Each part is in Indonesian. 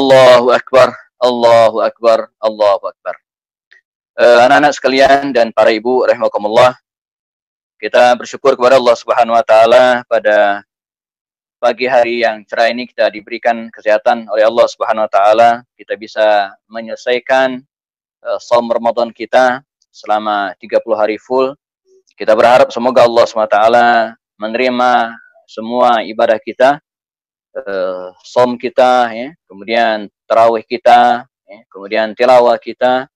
Allahu Akbar, Allahu Akbar, Allahu Akbar. Anak-anak sekalian dan para ibu rahimakumullah, kita bersyukur kepada Allah Subhanahu wa taala pada pagi hari yang cerah ini kita diberikan kesehatan oleh Allah Subhanahu wa taala. Kita bisa menyelesaikan shaum Ramadan kita selama 30 hari full. Kita berharap semoga Allah Subhanahu wa taala menerima semua ibadah kita, shaum kita, ya, kemudian tarawih kita, ya, kemudian tilawah kita.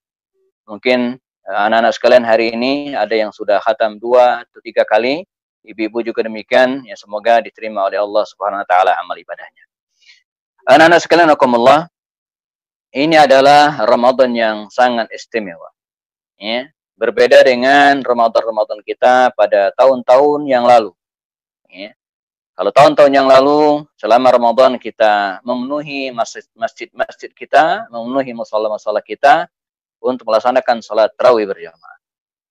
Mungkin anak-anak sekalian hari ini ada yang sudah khatam 2 atau 3 kali, ibu-ibu juga demikian, ya, semoga diterima oleh Allah Subhanahu wa taala amal ibadahnya. Anak-anak sekalian rahimakumullah, ini adalah Ramadan yang sangat istimewa, ya. Berbeda dengan Ramadan-Ramadan kita pada tahun-tahun yang lalu, ya. Kalau tahun-tahun yang lalu, selama Ramadan kita memenuhi masjid-masjid kita, memenuhi musala-musala kita untuk melaksanakan salat tarawih berjamaah.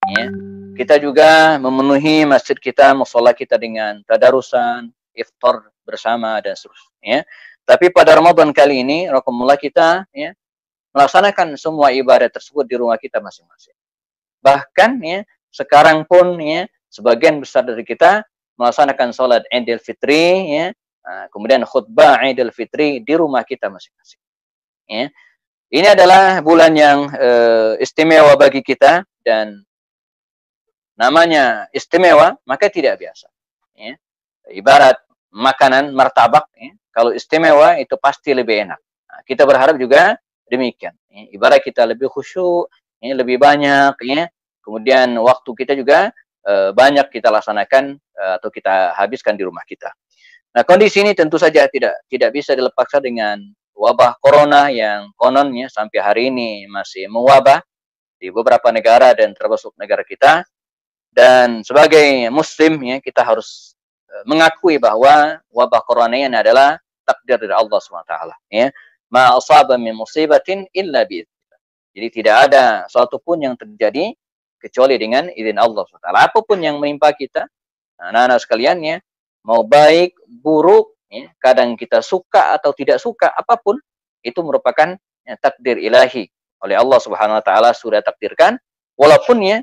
Ya. Kita juga memenuhi masjid kita, musala kita dengan tadarusan, iftar bersama dan seterusnya. Ya. Tapi pada Ramadan kali ini, rahimakumullah, kita, ya, melaksanakan semua ibadah tersebut di rumah kita masing-masing. Bahkan, ya, sekarang pun, ya, sebagian besar dari kita melaksanakan salat Idul Fitri, ya, kemudian khutbah Idul Fitri di rumah kita masing-masing. Ya. Ini adalah bulan yang istimewa bagi kita, dan namanya istimewa maka tidak biasa. Ya. Ibarat makanan martabak, ya, kalau istimewa itu pasti lebih enak. Nah, kita berharap juga demikian. Ya. Ibarat kita lebih khusyuk, ya, lebih banyak, ya. Kemudian waktu kita juga banyak kita laksanakan atau kita habiskan di rumah kita. Nah, kondisi ini tentu saja tidak bisa dilepaskan dengan wabah corona yang kononnya sampai hari ini masih mewabah di beberapa negara dan termasuk negara kita. Dan sebagai muslim, ya, kita harus mengakui bahwa wabah corona ini adalah takdir dari Allah SWT. Ya. Ma asaba min musibatin illa bi'idznillah. Jadi tidak ada suatu pun yang terjadi kecuali dengan izin Allah SWT. Apapun yang menimpa kita, anak-anak sekalian, ya, mau baik, buruk, ya, kadang kita suka atau tidak suka, apapun, itu merupakan, ya, takdir ilahi. Oleh Allah Subhanahu wa taala sudah takdirkan, walaupun, ya,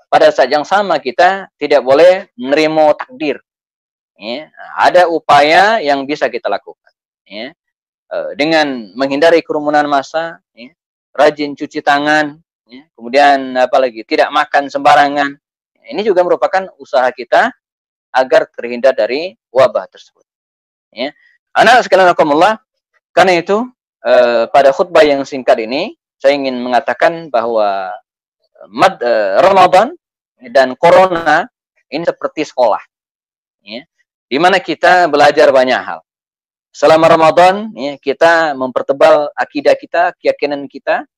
pada saat yang sama kita tidak boleh menerima takdir. Ya, ada upaya yang bisa kita lakukan. Ya, dengan menghindari kerumunan massa, ya, rajin cuci tangan, ya, kemudian apalagi tidak makan sembarangan. Ini juga merupakan usaha kita agar terhindar dari wabah tersebut. Ya. Anak sekalian rahimakumullah, karena itu pada khutbah yang singkat ini saya ingin mengatakan bahwa Ramadan dan corona ini seperti sekolah, ya, di mana kita belajar banyak hal. Selama Ramadan, ya, kita mempertebal akidah kita, keyakinan kita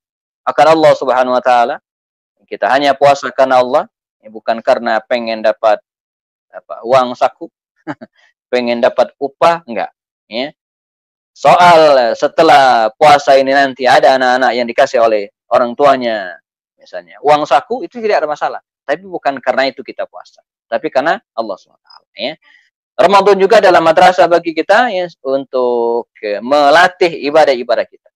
akan Allah Subhanahu wa taala. Kita hanya puasa karena Allah, ya, bukan karena pengen dapat uang saku, pengen dapat upah, enggak. Ya. Soal setelah puasa ini nanti ada anak-anak yang dikasih oleh orang tuanya, misalnya uang saku, itu tidak ada masalah. Tapi bukan karena itu kita puasa, tapi karena Allah SWT. Ya. Ramadan juga adalah madrasah bagi kita, ya, untuk melatih ibadah-ibadah kita.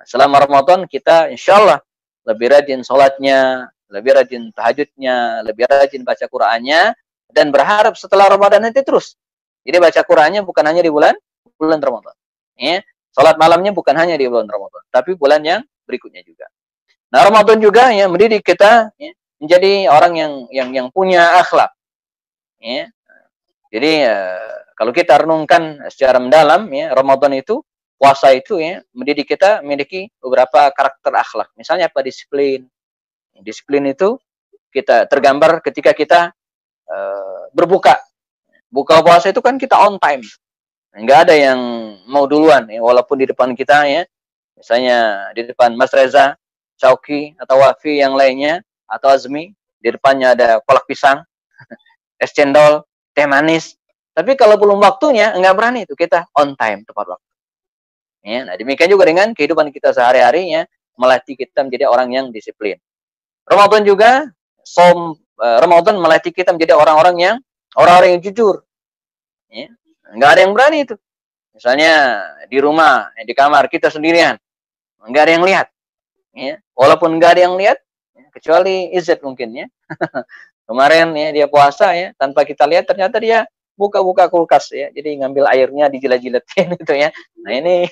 Selama Ramadan kita insya Allah lebih rajin sholatnya, lebih rajin tahajudnya, lebih rajin baca Qur'annya, dan berharap setelah Ramadan nanti terus. Jadi baca Qur'annya bukan hanya di bulan Ramadan. Ya. Sholat malamnya bukan hanya di bulan Ramadan, tapi bulan yang berikutnya juga. Nah, Ramadan juga, ya, mendidik kita, ya, menjadi orang yang punya akhlak. Ya. Jadi kalau kita renungkan secara mendalam, ya, Ramadan itu, puasa itu, ya, mendidik kita memiliki beberapa karakter akhlak. Misalnya apa? Disiplin. Disiplin itu kita tergambar ketika kita berbuka. Buka puasa itu kan kita on time. Enggak ada yang mau duluan, ya, walaupun di depan kita, ya, misalnya di depan Mas Reza, Chauki, atau Wafi yang lainnya, atau Azmi, di depannya ada kolak pisang, es cendol, teh manis. Tapi kalau belum waktunya, enggak berani itu kita on time, tepat waktu. Ya, nah demikian juga dengan kehidupan kita sehari-harinya, melatih kita menjadi orang yang disiplin. Ramadan juga, Ramadan melatih kita menjadi orang-orang yang jujur. Ya. Enggak ada yang berani itu. Misalnya di rumah, di kamar kita sendirian, nggak ada yang lihat. Ya. Walaupun nggak ada yang lihat, kecuali Izzat mungkin ya. Kemarin ya dia puasa ya, tanpa kita lihat ternyata dia buka-buka kulkas ya, jadi ngambil airnya dijilat-jilatin gitu ya. Nah ini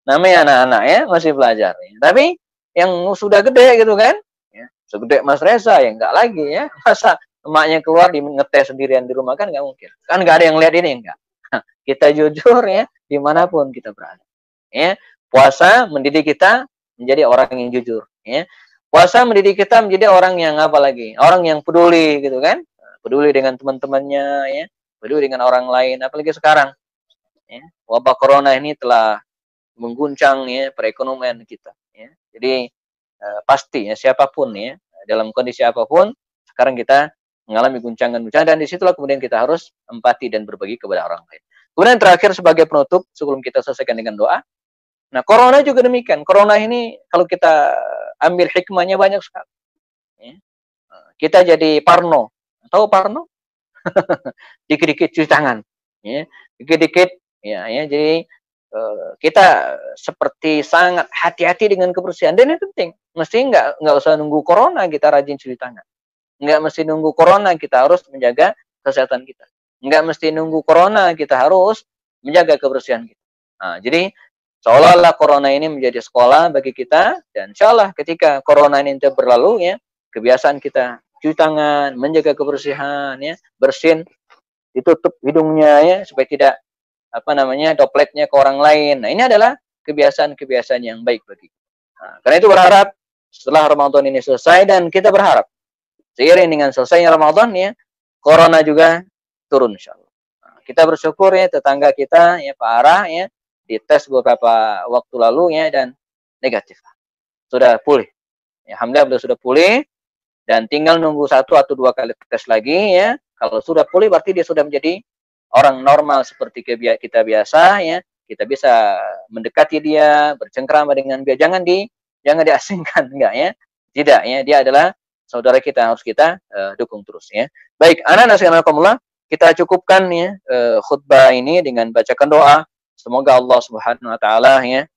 namanya anak-anak ya, masih belajar. Ya. Tapi yang sudah gede gitu kan, ya, segede Mas Reza ya nggak lagi ya. Masa emaknya keluar di ngetes sendirian di rumah kan nggak mungkin. Kan nggak ada yang lihat ini enggak. Kita jujur ya, dimanapun kita berada. Ya, puasa mendidik kita menjadi orang yang jujur. Ya, puasa mendidik kita menjadi orang yang apa lagi? Orang yang peduli gitu kan? Peduli dengan teman-temannya, ya, peduli dengan orang lain. Apalagi sekarang, ya, wabah corona ini telah mengguncang ya perekonomian kita. Ya. Jadi pasti ya siapapun ya dalam kondisi apapun sekarang kita mengalami guncangan-guncangan dan disitulah kemudian kita harus empati dan berbagi kepada orang lain. Kemudian terakhir sebagai penutup sebelum kita selesaikan dengan doa. Nah, corona juga demikian. Corona ini kalau kita ambil hikmahnya banyak sekali. Ya. Kita jadi parno. Tahu parno? Dikit-dikit cuci tangan. Ya. Dikit-dikit ya, jadi kita seperti sangat hati-hati dengan kebersihan dan itu penting. Mesti nggak usah nunggu corona kita rajin cuci tangan. Nggak mesti nunggu corona kita harus menjaga kesehatan kita. Nggak mesti nunggu corona kita harus menjaga kebersihan kita. Nah, jadi seolah-olah corona ini menjadi sekolah bagi kita dan insya Allah ketika corona ini berlalu ya kebiasaan kita cuci tangan, menjaga kebersihan ya, bersin, ditutup hidungnya ya supaya tidak dropletnya ke orang lain. Nah, ini adalah kebiasaan-kebiasaan yang baik bagi kita. Nah, karena itu berharap setelah Ramadan ini selesai dan kita berharap seiring dengan selesainya Ramadan ya, corona juga turun insyaallah. Nah, kita bersyukur ya tetangga kita ya Pak Ara ya dites beberapa waktu lalu ya dan negatif. Sudah pulih. Ya, alhamdulillah beliau sudah pulih dan tinggal nunggu 1 atau 2 kali tes lagi ya. Kalau sudah pulih berarti dia sudah menjadi orang normal seperti kita biasa ya, kita bisa mendekati dia, bercengkrama dengan dia, jangan diasingkan enggak ya. Tidak ya, dia adalah saudara kita yang harus kita dukung terus ya. Baik, anak-anak sekalian, kita cukupkan ya khutbah ini dengan bacakan doa. Semoga Allah Subhanahu wa taala ya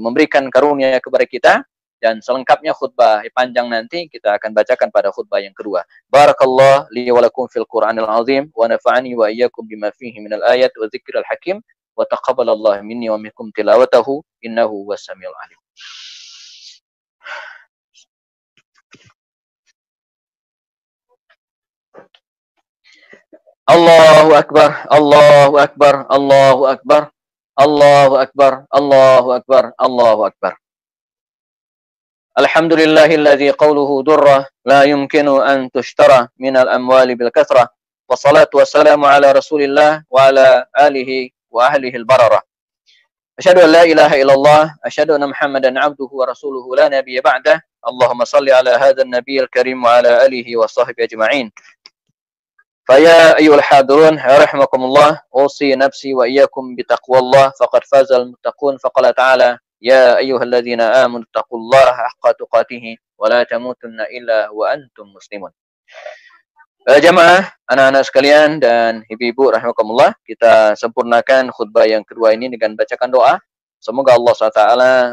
memberikan karunia kepada kita. Dan selengkapnya khutbah panjang nanti kita akan bacakan pada khutbah yang kedua. Barakallah li wa lakum fil Qur'anil azim wa nafa'ani wa iyyakum bima fihi minal ayat wa dzikril hakim wa taqabbalallahu minni wa minkum tilawatahu innahu was-samiul alim. Allahu akbar, Allahu akbar, Allahu akbar, Allahu akbar, Allahu akbar, Allahu akbar. الحمد لله الذي قوله درة لا يمكن أن تشترى من الأموال بالكثرة والصلاة والسلام على رسول الله وعلى آله وأهله البررة أشهد أن لا إله إلا الله أشهد أن محمدا عبده ورسوله لا نبي بعده اللهم صل على هذا النبي الكريم وعلى آله وصحبه أجمعين فيا أيها الحاضرون رحمكم الله أوصي نفسي وإياكم بتقوى الله فقد فاز المتقون فقال تعالى يا أيها الذين آمنوا اتقوا الله حق تقاته ولا تموتن إلا وأنتم مسلمون. Jamaah, anak-anak sekalian dan ibu-ibu rahimakumullah, kita sempurnakan khutbah yang kedua ini dengan bacakan doa. Semoga Allah SWT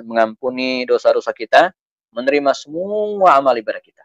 mengampuni dosa-dosa kita, menerima semua amal ibadah kita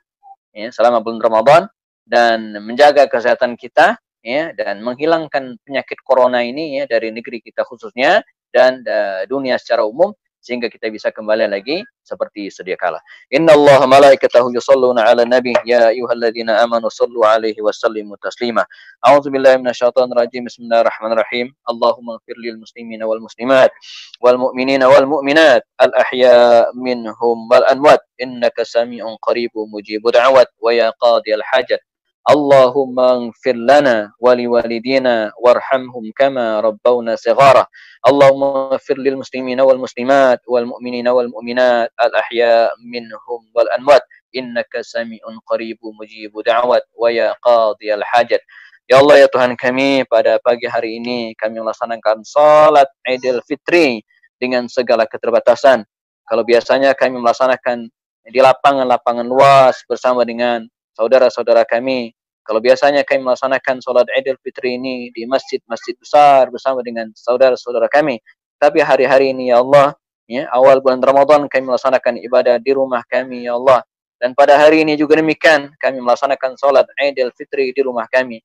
ya, selama bulan Ramadan dan menjaga kesehatan kita ya, dan menghilangkan penyakit corona ini ya dari negeri kita khususnya dan dunia secara umum sehingga kita bisa kembali lagi seperti sedia kala. Innallaha malaikatahu yusholluna 'alan nabi ya ayyuhalladzina amanu shallu 'alaihi wa sallimu taslima. A'udzubillahi minasyaitonir rajim. Bismillahirrahmanirrahim. Allahumma ighfir lil muslimina wal muslimat wal mu'minina wal mu'minat al ahya minhum wal amwat innaka sami'un qaribun mujibud da'wat wa ya qadiyal hajat. Allahumma ighfir lana wa liwalidina warhamhum kama rabbawna shighara. Allahumma ighfir lil muslimina wal muslimat wal mu'minina wal mu'minat al ahya minhum wal amwat innaka sami'un qaribun mujibud da'wat wa ya qadiyal hajat. Ya Allah ya Tuhan kami, pada pagi hari ini kami melaksanakan salat Idul Fitri dengan segala keterbatasan. Kalau biasanya kami melaksanakan di lapangan-lapangan luas bersama dengan saudara-saudara kami, Kalau biasanya kami melaksanakan sholat Idul Fitri ini di masjid-masjid besar bersama dengan saudara-saudara kami, tapi hari-hari ini ya Allah, ya, awal bulan Ramadan kami melaksanakan ibadah di rumah kami ya Allah. Dan pada hari ini juga demikian, kami melaksanakan sholat Idul Fitri di rumah kami.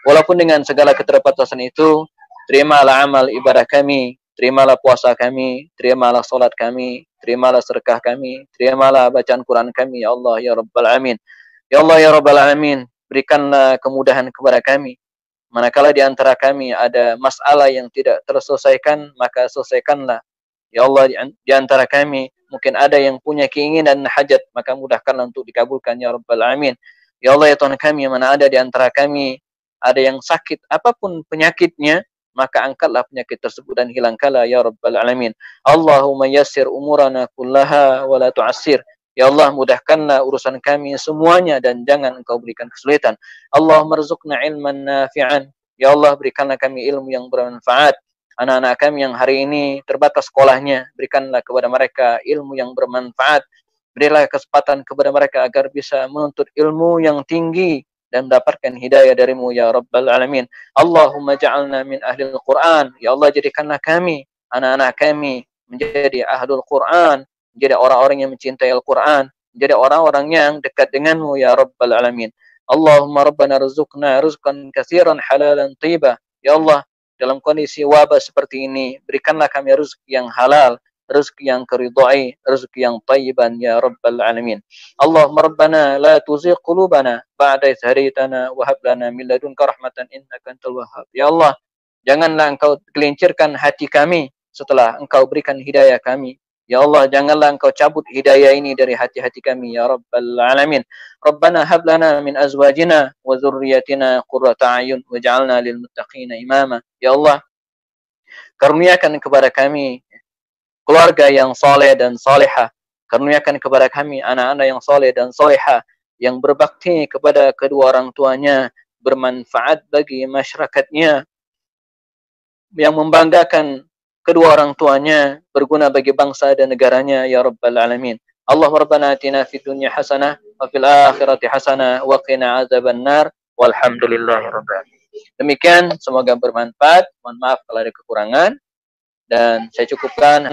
Walaupun dengan segala keterbatasan itu, terimalah amal ibadah kami, terimalah puasa kami, terimalah sholat kami, terimalah sedekah kami, terimalah bacaan Quran kami, ya Allah, ya Rabbal Alamin. Ya Allah, ya Rabbal Alamin, berikanlah kemudahan kepada kami. Manakala di antara kami ada masalah yang tidak terselesaikan, maka selesaikanlah. Ya Allah, di antara kami mungkin ada yang punya keinginan dan hajat, maka mudahkanlah untuk dikabulkan ya Rabbal Alamin. Ya Allah, ya Tuhan kami, mana ada di antara kami ada yang sakit apapun penyakitnya, maka angkatlah penyakit tersebut dan hilangkanlah ya Rabbal Alamin. Allahumma yassir umurana kullaha wa la tu'assir. Ya Allah, mudahkanlah urusan kami semuanya dan jangan Engkau berikan kesulitan. Allahumma rzuqna ilman nafi'an. Ya Allah, berikanlah kami ilmu yang bermanfaat. Anak-anak kami yang hari ini terbatas sekolahnya, berikanlah kepada mereka ilmu yang bermanfaat. Berilah kesempatan kepada mereka agar bisa menuntut ilmu yang tinggi dan mendapatkan hidayah darimu ya Rabbal Alamin. Allahumma ja'alna min ahlil Quran. Ya Allah, jadikanlah kami, anak-anak kami menjadi ahlul Quran, menjadi orang-orang yang mencintai Al-Quran, menjadi orang-orang yang dekat denganmu ya Rabbal Alamin. Allahumma rabbana rizukna rizqan katsiran halalan thayyibah. Ya Allah, dalam kondisi wabah seperti ini, berikanlah kami rezeki yang halal, rezeki yang keridai, rezeki yang thayyiban ya Rabbal Alamin. Allahumma rabbana la tuzigh qulubana ba'da idh hadaytana wa hab lana min ladunka rahmatan innaka antal wahhab. Ya Allah, janganlah Engkau gelincirkan hati kami setelah Engkau berikan hidayah kami. Ya Allah, janganlah Engkau cabut hidayah ini dari hati-hati kami ya Rabbal Alamin. Rabbana hab lana min azwajina wa dzurriyyatina qurrata a'yun waj'alna lil muttaqina imama. Ya Allah, karuniakan kepada kami keluarga yang saleh dan salihah. Karuniakan kepada kami anak-anak yang saleh dan salihah, yang berbakti kepada kedua orang tuanya, bermanfaat bagi masyarakatnya, yang membanggakan kedua orang tuanya, berguna bagi bangsa dan negaranya ya Rabbal Alamin. Allahumma rabbana atina fid dunya hasanah wa fil akhirati hasanah wa qina azabannar walhamdulillahirabbil alamin. Demikian, semoga bermanfaat. Mohon maaf kalau ada kekurangan dan saya cukupkan.